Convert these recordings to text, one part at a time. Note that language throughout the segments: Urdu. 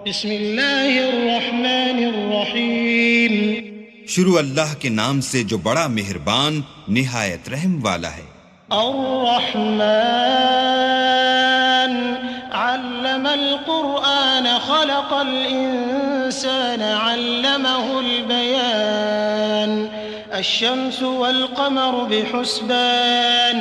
بسم اللہ الرحمن الرحیم. شروع اللہ کے نام سے جو بڑا مہربان نہایت رحم والا ہے. الرحمن علم القرآن خلق الإنسان علمه البيان الشمس والقمر بحسبان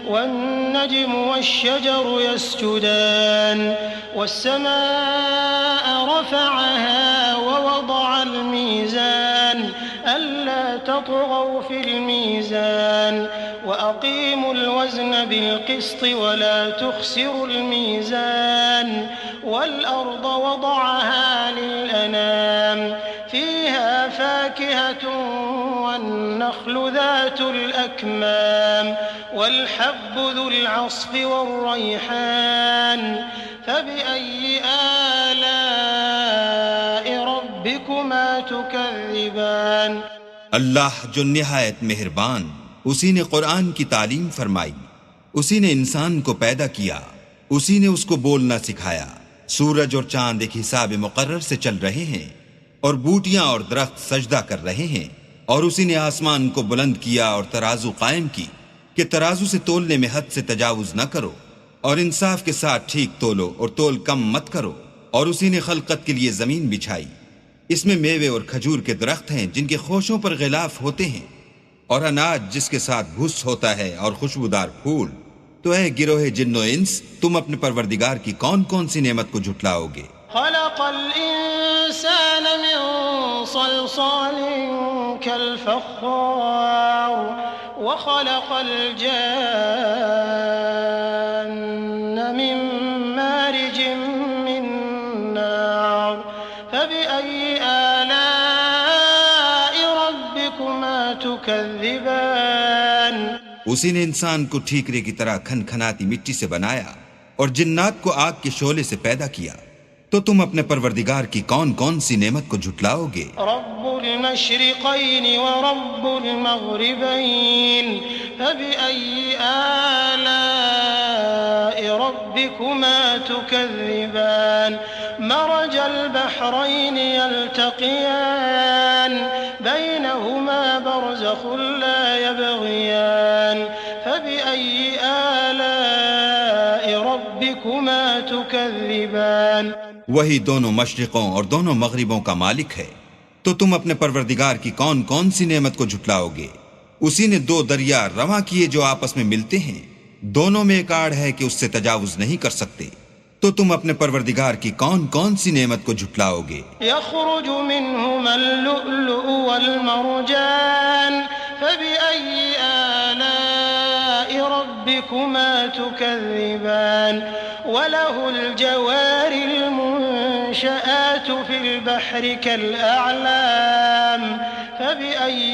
والنجم والشجر يسجدان والسماء رفعها ووضع الميزان ألا تطغوا في الميزان وأقيموا الوزن بالقسط ولا تخسروا الميزان والأرض وضعها للأنام فيها فاكهة والنخل ذات الأكمام والحب ذو العصف والريحان فبأي آلاء ربكما تكذبان. اللہ جو نہایت مہربان، اسی نے قرآن کی تعلیم فرمائی، اسی نے انسان کو پیدا کیا، اسی نے اس کو بولنا سکھایا. سورج اور چاند ایک حساب مقرر سے چل رہے ہیں اور بوٹیاں اور درخت سجدہ کر رہے ہیں، اور اسی نے آسمان کو بلند کیا اور ترازو قائم کی کہ ترازو سے تولنے میں حد سے تجاوز نہ کرو، اور انصاف کے ساتھ ٹھیک تولو اور تول کم مت کرو. اور اسی نے خلقت کے لیے زمین بچھائی، اس میں میوے اور کھجور کے درخت ہیں جن کے خوشوں پر غلاف ہوتے ہیں، اور اناج جس کے ساتھ بھس ہوتا ہے، اور خوشبودار پھول. تو اے گروہ جن و انس، تم اپنے پروردگار کی کون کون سی نعمت کو جھٹلاؤ گے؟ خلق الإنسان من صلصال كالفخار وخلق الجان من مارج من نار فبأي آلاء ربكما تكذبان. اسی نے انسان کو ٹھیکرے کی طرح کھن کھناتی مٹی سے بنایا اور جنات کو آگ کے شعلے سے پیدا کیا. تو تم اپنے پروردگار کی کون کون سی نعمت کو جھٹلاؤ گے؟ رب المشرقین ورب المغربین فبأي آلاء ربكما تكذبان. مرج البحرين يلتقيان بينهما برزخ لا يبغيان فبأي آلاء ربكما تكذبان. وہی دونوں مشرقوں اور دونوں مغربوں کا مالک ہے. تو تم اپنے پروردگار کی کون کون سی نعمت کو جھٹلاؤ گے؟ اسی نے دو دریا رواں کیے جو آپس میں ملتے ہیں، دونوں میں ایک آڑ ہے کہ اس سے تجاوز نہیں کر سکتے. تو تم اپنے پروردگار کی کون کون سی نعمت کو جھٹلاؤ گے؟ يخرج منهما اللؤلؤ والمرجان فبأي آلاء ربكما تكذبان. وله الجوار المنشآت في البحر كالأعلام فبأي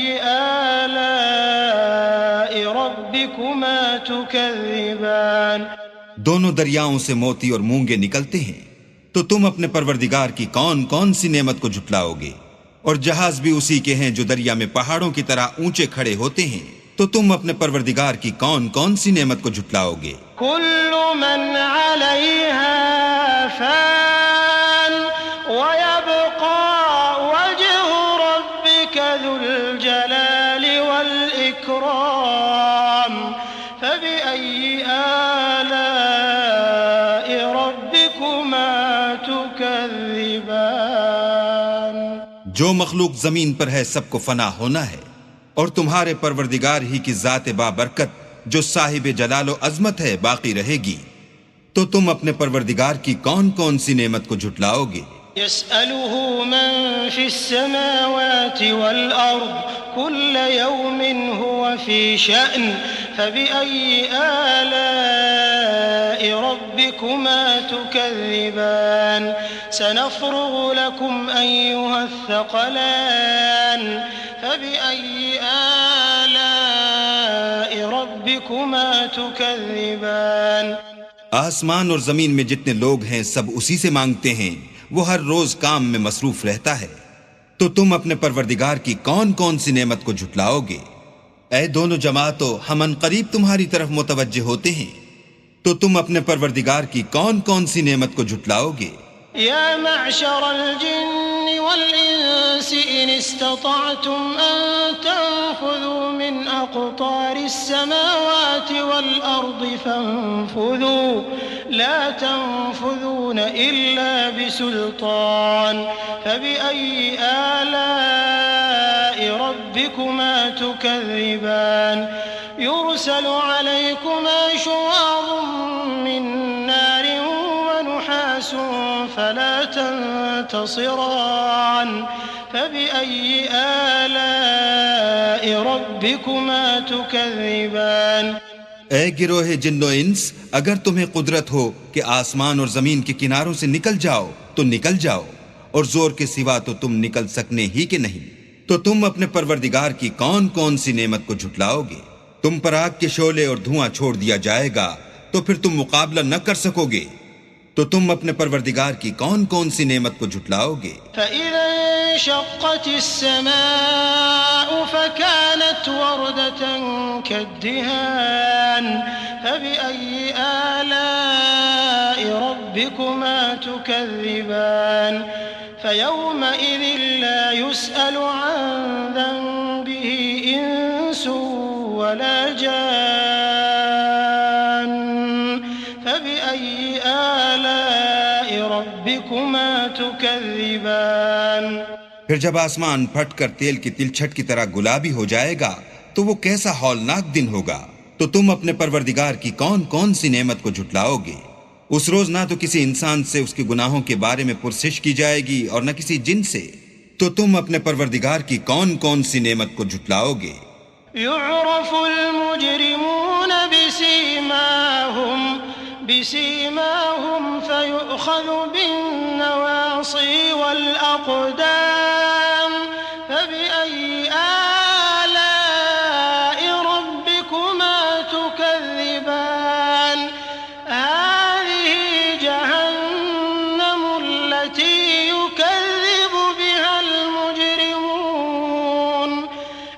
آلاء ربكما تكذبان. دونوں دریاؤں سے موتی اور مونگے نکلتے ہیں. تو تم اپنے پروردگار کی کون کون سی نعمت کو جھٹلاؤ گے؟ اور جہاز بھی اسی کے ہیں جو دریا میں پہاڑوں کی طرح اونچے کھڑے ہوتے ہیں. تو تم اپنے پروردگار کی کون کون سی نعمت کو جھٹلاؤ گے؟ كل من عليها فان ويبقى وجه ربك ذو الجلال والإكرام فبأي آلاء ربكما تكذبان. جو مخلوق زمین پر ہے سب کو فنا ہونا ہے، اور تمہارے پروردگار ہی کی ذات بابرکت جو صاحب جلال و عظمت ہے باقی رہے گی. تو تم اپنے پروردگار کی کون کون سی نعمت کو جھٹلاؤ گے؟ يسأله من في السماوات والأرض كل يوم هو في شأن فبأي آلاء ربكما تكذبان. سنفرغ لكم أيها الثقلان فبأي آلاء ربكما تكذبان. آسمان اور زمین میں جتنے لوگ ہیں سب اسی سے مانگتے ہیں، وہ ہر روز کام میں مصروف رہتا ہے. تو تم اپنے پروردگار کی کون کون سی نعمت کو جھٹلاؤ گے؟ اے دونوں جماعتوں، ہم ان قریب تمہاری طرف متوجہ ہوتے ہیں. تو تم اپنے پروردگار کی کون کون سی نعمت کو جھٹلاؤ گے؟ يا معشر الجن والإنس إن استطعتم أن تنفذوا من أقطار السماوات والأرض فانفذوا لا تنفذون إلا بسلطان فبأي آلاء ربكما تكذبان يرسل عليكما شواظ من نار ونحاس فلا تنتصران فبأي آلاء ربكما تكذبان اے گروہ جن و انس، اگر تمہیں قدرت ہو کہ آسمان اور زمین کے کناروں سے نکل جاؤ تو نکل جاؤ، اور زور کے سوا تو تم نکل سکنے ہی کہ نہیں، تو تم اپنے پروردگار کی کون کون سی نعمت کو جھٹلاؤ گے؟ تم پر آگ کے شعلے اور دھواں چھوڑ دیا جائے گا تو پھر تم مقابلہ نہ کر سکو گے، تو تم اپنے پروردگار کی کون کون سی نعمت کو جھٹلاؤ گے؟ فَإِذَا انشَقَّتِ السَّمَاءُ فَكَانَتْ وَرْدَةً كَالدِّهَانِ فَبِأَيِّ آلَاءِ رَبِّكُمَا تُكَذِّبَانِ فَيَوْمَئِذٍ لَا يُسْأَلُ عَنْ ذَنبِهِ إِنسٌ وَلَا جَانٌّ فَبِأَيِّ آلَاءِ رَبِّكُمَا تُكَذِّبَانِ پھر جب آسمان پھٹ کر تیل کی تلچھٹ کی طرح گلابی ہو جائے گا تو وہ کیسا ہولناک دن ہوگا، تو تم اپنے پروردگار کی کون کون سی نعمت کو جھٹلاؤ گے؟ اس روز نہ تو کسی انسان سے اس کے گناہوں کے بارے میں پرسش کی جائے گی اور نہ کسی جن سے، تو تم اپنے پروردگار کی کون کون سی نعمت کو جھٹلاؤ گے؟ يعرف المجرمون بسيماهم فيؤخذ بالنواصي والأقدام فبأي آلاء ربكما تكذبان هذه جهنم التي يكذب بها المجرمون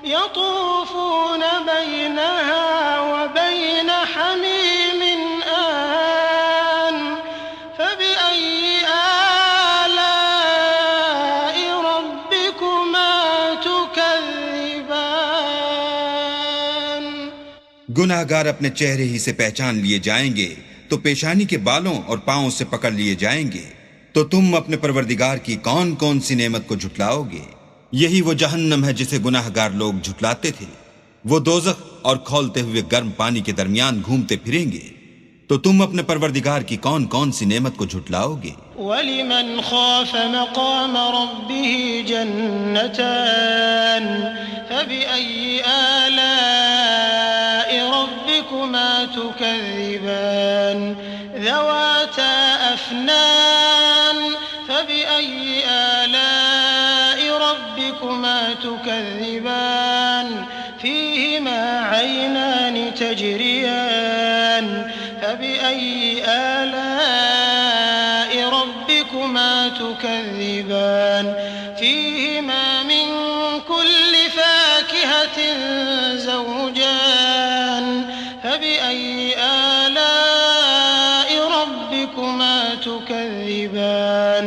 يطوفون بينها وبين حميم آن فبأي آلاء ربكما تكذبان گناہ گار اپنے چہرے ہی سے پہچان لیے جائیں گے تو پیشانی کے بالوں اور پاؤں سے پکڑ لیے جائیں گے، تو تم اپنے پروردگار کی کون کون سی نعمت کو جھٹلاؤ گے؟ یہی وہ جہنم ہے جسے گناہ گار لوگ جھٹلاتے تھے، وہ دوزخ اور کھولتے ہوئے گرم پانی کے درمیان گھومتے پھریں گے، تو تم اپنے پروردگار کی کون کون سی نعمت کو جھٹلاؤ گے؟ وَلِمَنْ خَافَ مَقَامَ رَبِّهِ جَنَّتَانِ فَبِأَيِّ آلَاءِ رَبِّكُمَا تُكَذِّبَانِ ذَوَاتَا أَفْنَانٍ فَبِأَيِّ آلَاءِ رَبِّكُمَا تُكَذِّبَانِ فِيهِمَا عَيْنَانِ تَجْرِيَانِ فَبِأَيِّ آلَاءِ رَبِّكُمَا تُكَذِّبَانِ فِيهِمَا مِن كُلِّ فَاكِهَةٍ زَوْجَانِ فَبِأَيِّ آلَاءِ رَبِّكُمَا تُكَذِّبَانِ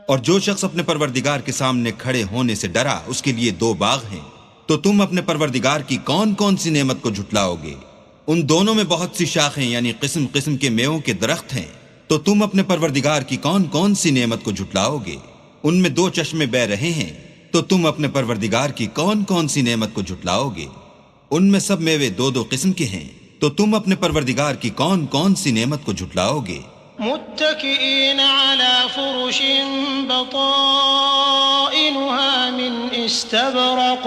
اور جو شخص اپنے پروردگار کے سامنے کھڑے ہونے سے ڈرا اس کے لیے دو باغ ہیں، تو تم اپنے پروردگار کی کون کون سی نعمت کو جھٹلاؤ گے؟ ان دونوں میں بہت سی شاخیں یعنی قسم قسم کے میووں کے درخت ہیں، تو تم اپنے پروردگار کی کون کون سی نعمت کو جھٹلاؤ گے؟ ان میں دو چشمے بہ رہے ہیں، تو تم اپنے پروردگار کی کون کون سی نعمت کو جھٹلاؤ گے؟ ان میں سب میوے دو دو قسم کے ہیں، تو تم اپنے پروردگار کی کون کون سی نعمت کو جھٹلاؤ گے؟ متكئين على فرش بطائنها من استبرق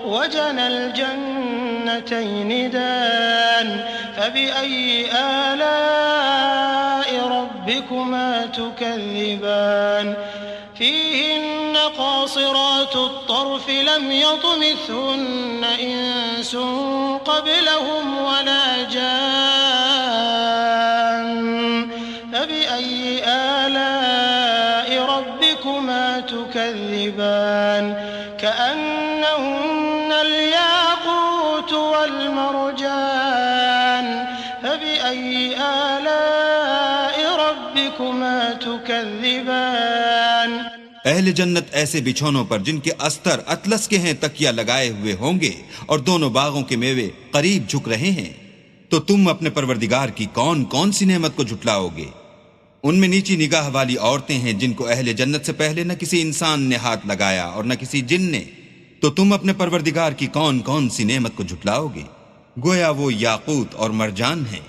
وجنى الجنتين دان فبأي آلاء ربكما تكذبان فيهن قاصرات الطرف لم يطمثهن إنس قبلهم ولا جان فبأي آلاء ربكما تكذبان كأنهن الياقوت والمرجان فبأي آلاء ربكما تكذبان اہل جنت ایسے بچھونوں پر جن کے استر اطلس کے ہیں تکیہ لگائے ہوئے ہوں گے اور دونوں باغوں کے میوے قریب جھک رہے ہیں. تو تم اپنے پروردگار کی کون کون سی نعمت کو جھٹلاؤ گے؟ ان میں نیچی نگاہ والی عورتیں ہیں جن کو اہل جنت سے پہلے نہ کسی انسان نے ہاتھ لگایا اور نہ کسی جن نے. تو تم اپنے پروردگار کی کون کون سی نعمت کو جھٹلاؤ گے؟ گویا وہ یاقوت اور مرجان ہیں.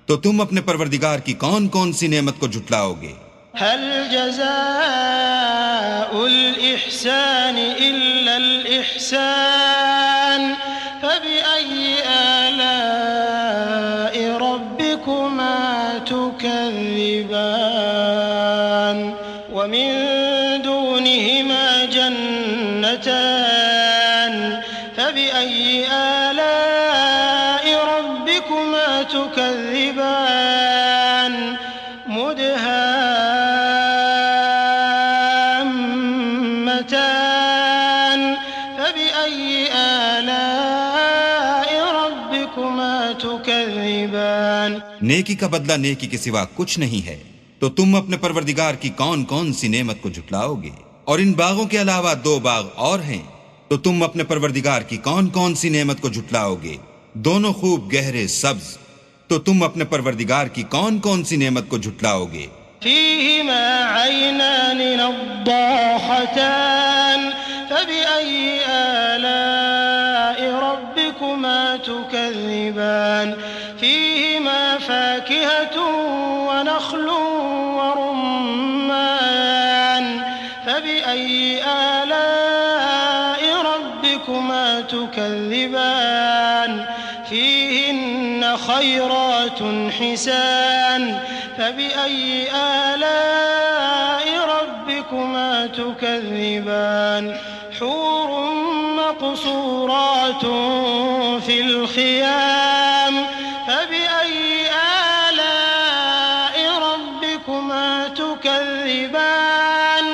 تو تم اپنے پروردگار کی کون کون سی نعمت کو جھٹلاؤ گے؟ هل جزاء الإحسان إلا الإحسان فبأي آلاء ربكما تكذبان ومن دونهما جنتان فبأي آلاء ربكما تكذبان مدهامتان فبأي آلاء ربكما تكذبان. نیکی کا بدلہ نیکی کے سوا کچھ نہیں ہے. تو تم اپنے پروردگار کی کون کون سی نعمت کو جھٹلاؤ گے؟ اور ان باغوں کے علاوہ 2 باغ اور ہیں. تو تم اپنے پروردگار کی کون کون سی نعمت کو جھٹلاؤ گے؟ دونوں خوب گہرے سبز. تو تم اپنے پروردگار کی کون کون سی نعمت کو جھٹلاؤ گے؟ فيهما عينان نضاختان فبأي آلاء ربكما تكذبان فيهما فاكهة ونخل ورمان فبأي آلاء ربكما تكذبان فيهن خيرات حسان فبأي آلاء ربكما تكذبان حور مقصورات في الخيام فبأي آلاء ربكما تكذبان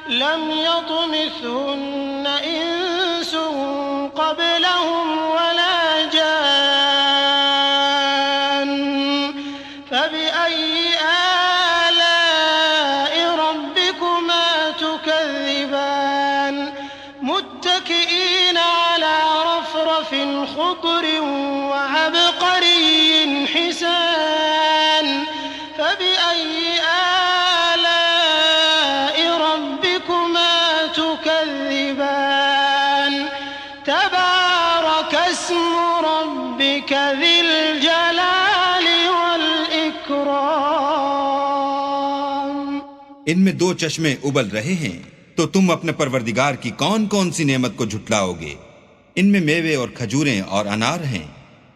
لم يطمثهن إنس قبلهم ولا جان فبأي آلاء ربكما تكذبان متكئين على رفرف خضر وعبقري حسان فبأي آلاء ربكما تكذبان تبارك اسم ربك ذي الجلال والإكرام. ان میں 2 چشمے ابل رہے ہیں. تو تم اپنے پروردگار کی کون کون سی نعمت کو جھٹلاؤ گے؟ ان میں میوے اور کھجوریں اور انار ہیں.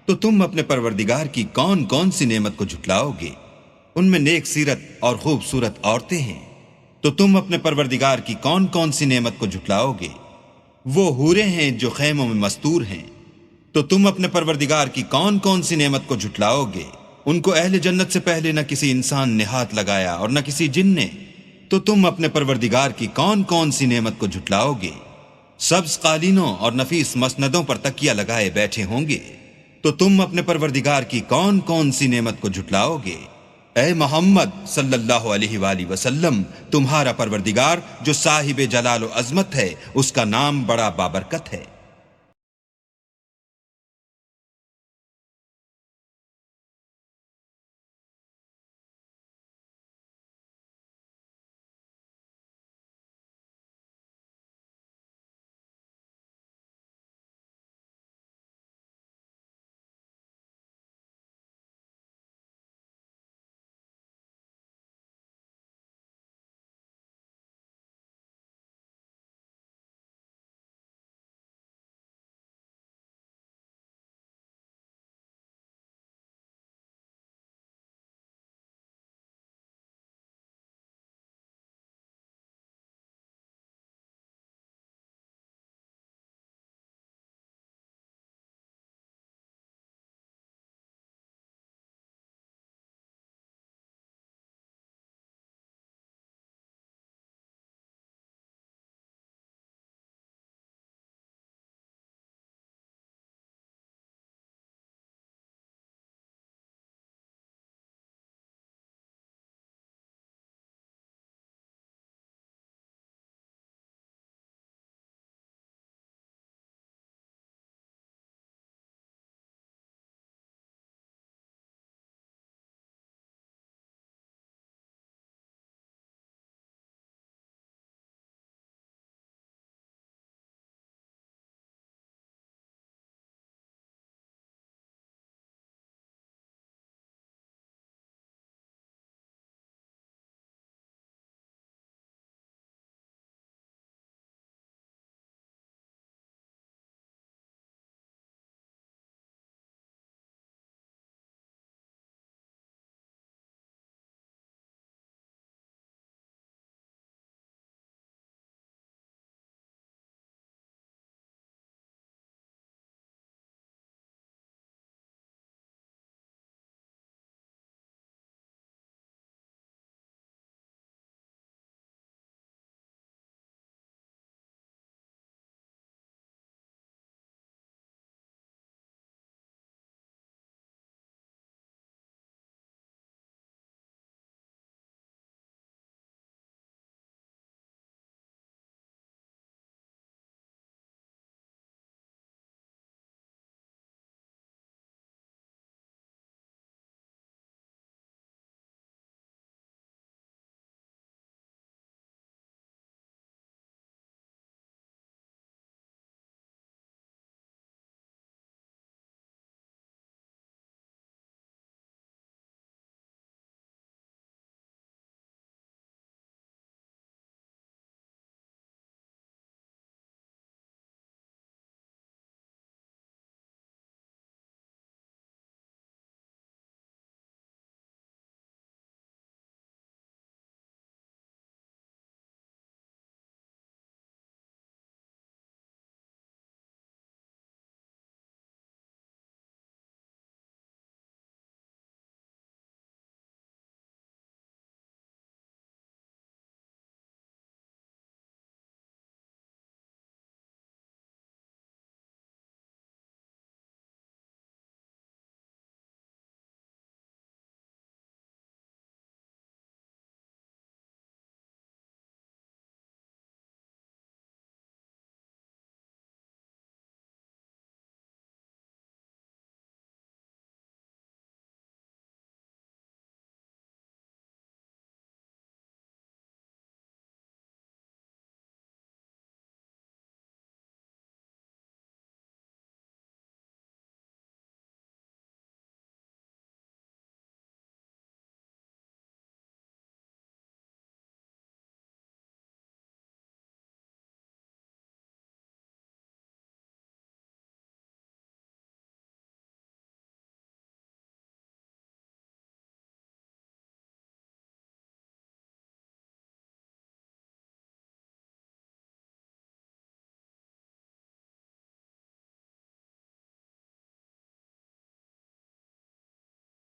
تو تم اپنے پروردگار کی کون کون سی نعمت کو جھٹلاؤ گے؟ ان میں نیک سیرت اور خوبصورت عورتیں ہیں. تو تم اپنے پروردگار کی کون کون سی نعمت کو جھٹلاؤ گے؟ وہ حوریں ہیں جو خیموں میں مستور ہیں. تو تم اپنے پروردگار کی کون کون سی نعمت کو جھٹلاؤ گے؟ ان کو اہل جنت سے پہلے نہ کسی انسان نے ہاتھ لگایا اور نہ کسی جن نے. تو تم اپنے پروردگار کی کون کون سی نعمت کو جھٹلاؤ گے؟ سبز قالینوں اور نفیس مسندوں پر تکیہ لگائے بیٹھے ہوں گے. تو تم اپنے پروردگار کی کون کون سی نعمت کو جھٹلاؤ گے؟ اے محمد صلی اللہ علیہ وآلہ وسلم، تمہارا پروردگار جو صاحب جلال و عظمت ہے، اس کا نام بڑا بابرکت ہے.